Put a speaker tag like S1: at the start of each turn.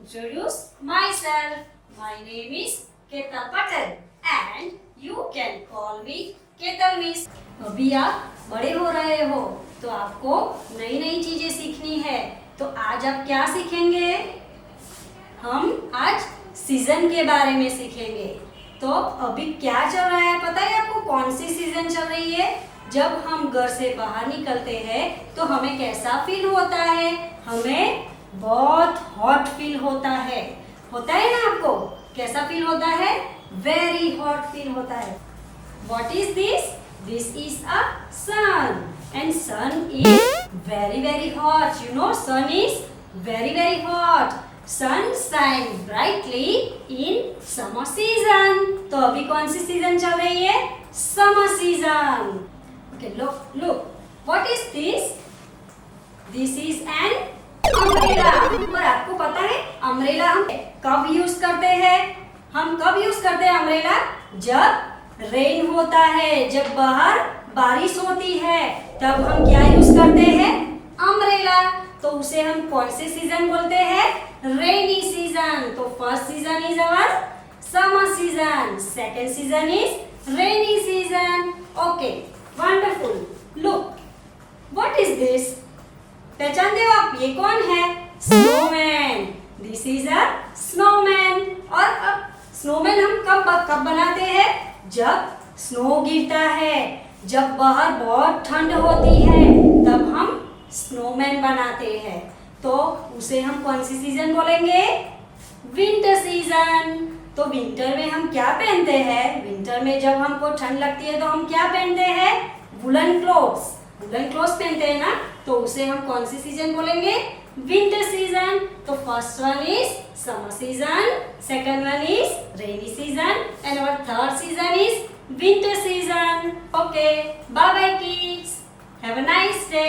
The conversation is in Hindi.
S1: introduce myself. My name is Ketal Patel and you can call me Ketal Miss. अभी आप बड़े हो रहे हो तो आपको नई नई चीजें सीखनी है। तो आज आप क्या सीखेंगे? हम आज सीजन के बारे में सीखेंगे। तो अभी क्या चल रहा है पता है आपको? कौन सी सीजन चल रही है? जब हम घर से बाहर निकलते हैं तो हमें कैसा फील होता है? हमें बहुत हॉट फील होता है ना आपको? कैसा फील होता है? वेरी हॉट फील होता है। What is this? This is a sun and sun is very hot. You know sun is very hot. Sun shines brightly in summer season. तो अभी कौन सी सीजन चल रही है? Summer season. Okay, look. What is this? This is an umbrella. और आपको पता है umbrella हम कब यूज करते हैं? हम कब यूज करते हैं umbrella? जब रेन होता है, जब बाहर बारिश होती है, तब हम क्या यूज करते हैं? umbrella. तो उसे हम कौन से सीजन बोलते हैं? Rainy season. तो first season is our summer season, second season is rainy season. Okay, wonderful. Look, what is this? पहचानते हो आप? ये कौन है? Snowman. This is a snowman. और अब स्नोमैन हम कब बनाते हैं? जब स्नो गिरता है, जब बाहर बहुत ठंड होती है, तब हम स्नोमैन बनाते हैं. तो उसे हम कौन सी सीजन बोलेंगे? Winter season. तो विंटर में हम क्या पहनते हैं? विंटर में जब हमको ठंड लगती है तो हम क्या पहनते हैं? Woollen clothes. वुलन क्लोथ्स पहनते हैं ना? तो उसे हम कौन सी सीजन बोलेंगे? Winter season. तो first one is summer season, second one is rainy season and our third season is winter season. Okay, bye bye kids. Have a nice day.